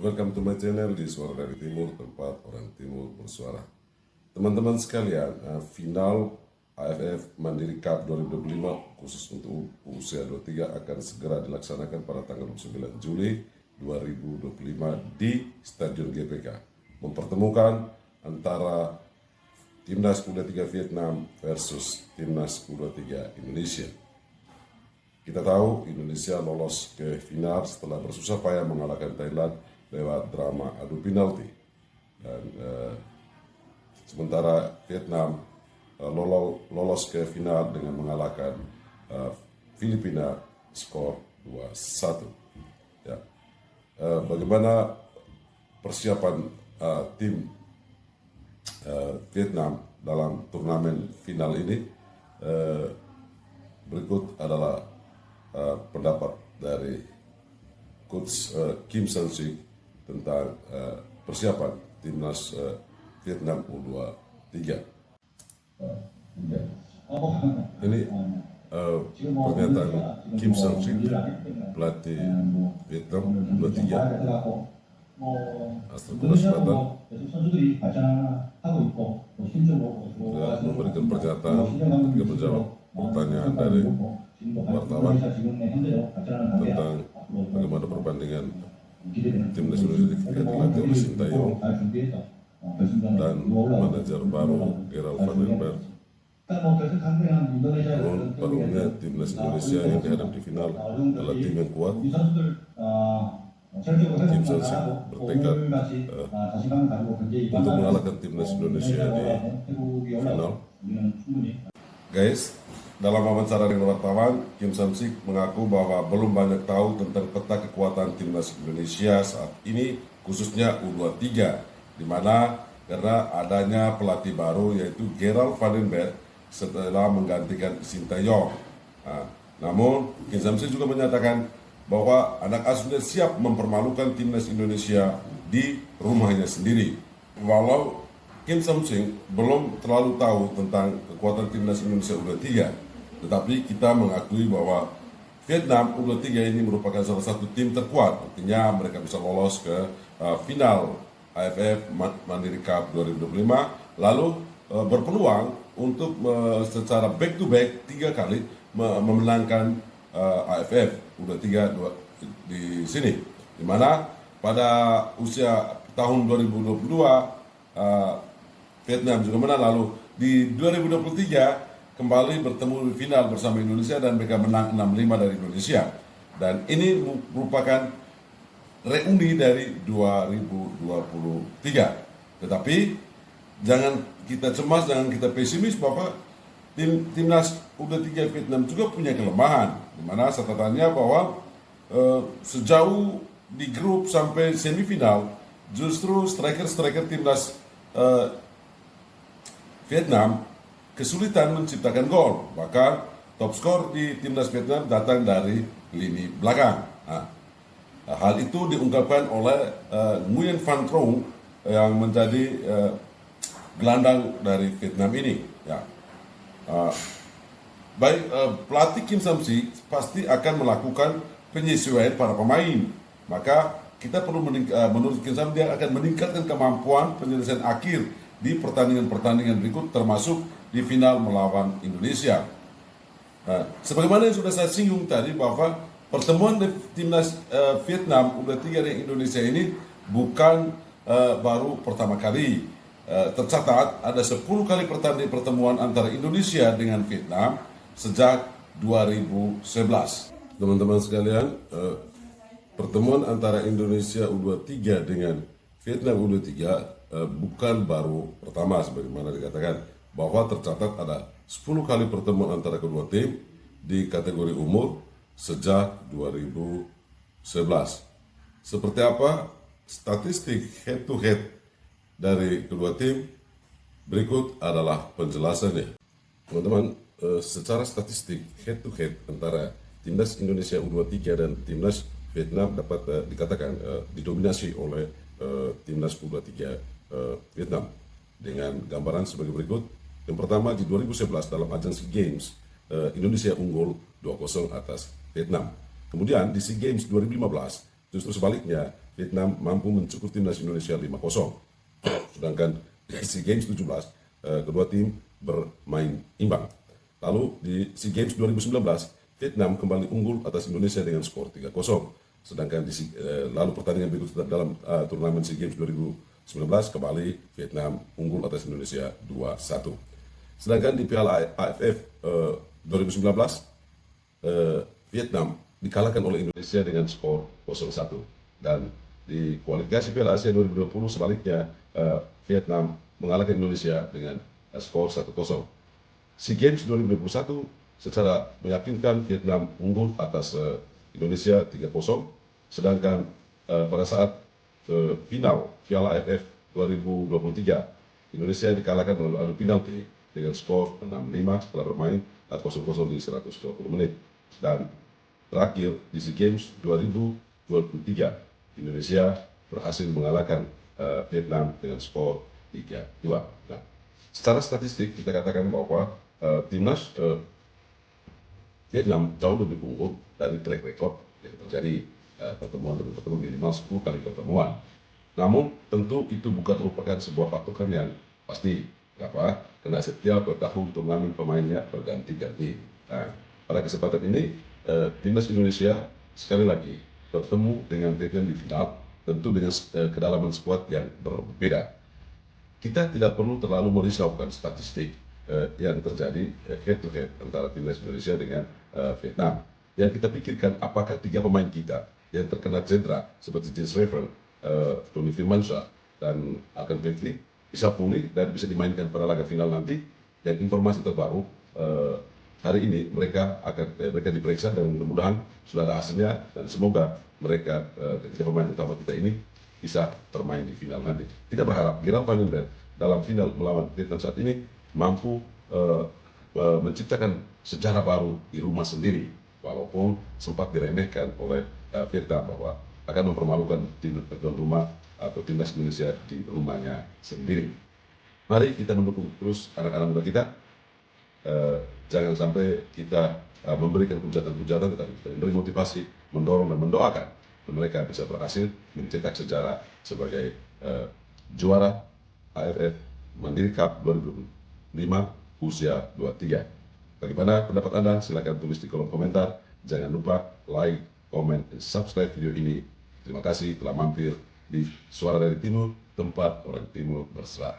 Welcome to my channel di Suara dari Timur, tempat orang Timur bersuara. Teman-teman sekalian, final AFF Mandiri Cup 2025 khusus untuk usia 23 akan segera dilaksanakan pada tanggal 29 Juli 2025 di Stadion GBK. Mempertemukan antara Timnas U23 Vietnam versus Timnas U23 Indonesia. Kita tahu Indonesia lolos ke final setelah bersusah payah mengalahkan Thailand lewat drama adu penalti. Dan sementara Vietnam lolos ke final dengan mengalahkan Filipina skor 2-1. Ya. Bagaimana persiapan tim Vietnam dalam turnamen final ini? Berikut adalah pendapat dari Coach Kim Sang-sik tentang persiapan timnas Vietnam U23. Ini pernyataan Kim Sang-sik, pelatih Vietnam U23 asal Korea Selatan, memberikan pernyataan ketika menjawab pertanyaan dari wartawan tentang bagaimana perbandingan timnas Indonesia ketika dilatih oleh Sintayong dan manajer baru Gerald van den Berg. Namun pada umumnya timnas Indonesia yang dihadapi di final adalah tim yang kuat. Kim Sang-sik bertekad untuk mengalahkan timnas Indonesia di final. Guys, dalam wawancara dengan wartawan, Kim Sang-sik mengaku bahwa belum banyak tahu tentang peta kekuatan timnas Indonesia saat ini, khususnya U23, di mana karena adanya pelatih baru yaitu Gerald van den Berg setelah menggantikan Sintayong. Namun, Kim Sang-sik juga menyatakan bahwa anak asuhnya siap mempermalukan timnas Indonesia di rumahnya sendiri. Walau Kim Sang-sik belum terlalu tahu tentang kekuatan timnas Indonesia U23, tetapi kita mengakui bahwa Vietnam U23 ini merupakan salah satu tim terkuat. Artinya mereka bisa lolos ke final AFF Mandiri Cup 2025, lalu berpeluang untuk secara back to back 3 kali memenangkan AFF U23 di sini, di mana pada usia tahun 2022 Vietnam juga menang, lalu di 2023 kembali bertemu di final bersama Indonesia dan mereka menang 6-5 dari Indonesia. Dan ini merupakan reuni dari 2023. Tetapi jangan kita cemas, jangan kita pesimis bahwa timnas U23 Vietnam juga punya kelemahan, di mana catatannya bahwa sejauh di grup sampai semifinal justru striker timnas Vietnam kesulitan menciptakan gol. Bahkan top skor di timnas Vietnam datang dari lini belakang. Hal itu diungkapkan oleh Nguyen Van Trong yang menjadi gelandang dari Vietnam ini. Ya. Pelatih Kim Sang-sik pasti akan melakukan penyesuaian para pemain. Maka kita perlu menurut Kim Sang-sik dia akan meningkatkan kemampuan penyelesaian akhir di pertandingan-pertandingan berikut, termasuk di final melawan Indonesia. Sebagaimana yang sudah saya singgung tadi bahwa pertemuan timnas Vietnam U23 dengan Indonesia ini bukan baru pertama kali. Tercatat ada 10 kali pertemuan antara Indonesia dengan Vietnam sejak 2011. Teman-teman sekalian, pertemuan antara Indonesia U23 dengan Vietnam U23 bukan baru pertama, sebagaimana dikatakan bahwa tercatat ada 10 kali pertemuan antara kedua tim di kategori umur sejak 2011. Seperti apa statistik head to head dari kedua tim? Berikut adalah penjelasannya. Teman-teman, secara statistik head to head antara timnas Indonesia U23 dan timnas Vietnam dapat dikatakan didominasi oleh timnas U23 Vietnam dengan gambaran sebagai berikut. Yang pertama, di 2011 dalam ajang SEA Games Indonesia unggul 2-0 atas Vietnam. Kemudian di SEA Games 2015 Justru sebaliknya, Vietnam mampu mencukur timnas Indonesia 5-0. Sedangkan di SEA Games 17, kedua tim bermain imbang. Lalu di SEA Games 2019, Vietnam kembali unggul atas Indonesia dengan skor 3-0. Sedangkan lalu pertandingan berikutnya dalam turnamen SEA Games 2019 kembali Vietnam unggul atas Indonesia 2-1. Sedangkan di Piala AFF 2019 Vietnam dikalahkan oleh Indonesia dengan skor 0-1, dan di kualifikasi Piala Asia 2020 sebaliknya Vietnam mengalahkan Indonesia dengan skor 1-0. SEA Games 2021 secara meyakinkan Vietnam unggul atas Indonesia 3-0, sedangkan pada saat final Piala AFF 2023 Indonesia dikalahkan oleh adu penalti dengan skor 6-5 setelah bermain 0-0 di 120 menit. Dan terakhir di SEA Games 2023 Indonesia berhasil mengalahkan Vietnam dengan skor 3-2. Nah, secara statistik kita katakan bahwa timnas Vietnam jauh lebih unggul dari track record yang terjadi pertemuan demi pertemuan, minimal 10 kali pertemuan. Namun tentu itu bukan merupakan sebuah patokan yang pasti, karena setiap tahun turnamen pemainnya berganti-ganti. Nah, pada kesempatan ini timnas Indonesia sekali lagi bertemu dengan Vietnam di final, tentu dengan kedalaman skuad yang berbeda. Kita tidak perlu terlalu merisaukan statistik yang terjadi head to head antara timnas Indonesia dengan Vietnam. Yang kita pikirkan, apakah 3 pemain kita yang terkena cedera seperti James Rever, Tony Firmansyah, dan Alkan Fekri bisa pulih dan bisa dimainkan pada laga final nanti. Dan informasi terbaru hari ini mereka diperiksa dan mudah-mudahan sudah ada hasilnya, dan semoga mereka ketiga pemain utama kita ini bisa bermain di final nanti. Kita berharap Gerald Van den Berg dalam final melawan Vietnam saat ini mampu menciptakan sejarah baru di rumah sendiri, walaupun sempat diremehkan oleh Vietnam bahwa akan mempermalukan tim tuan rumah atau timnas Indonesia di rumahnya sendiri. Mari kita mendukung terus anak-anak muda kita. Jangan sampai kita memberikan hujatan-hujatan, tetapi kita memberi motivasi, mendorong dan mendoakan mereka bisa berhasil mencetak sejarah sebagai juara AFF Mandiri Cup 2025 usia 23. Bagaimana pendapat Anda? Silahkan tulis di kolom komentar. Jangan lupa like, komen, dan subscribe video ini. Terima kasih telah mampir di Suara dari Timur, tempat orang Timur berserah.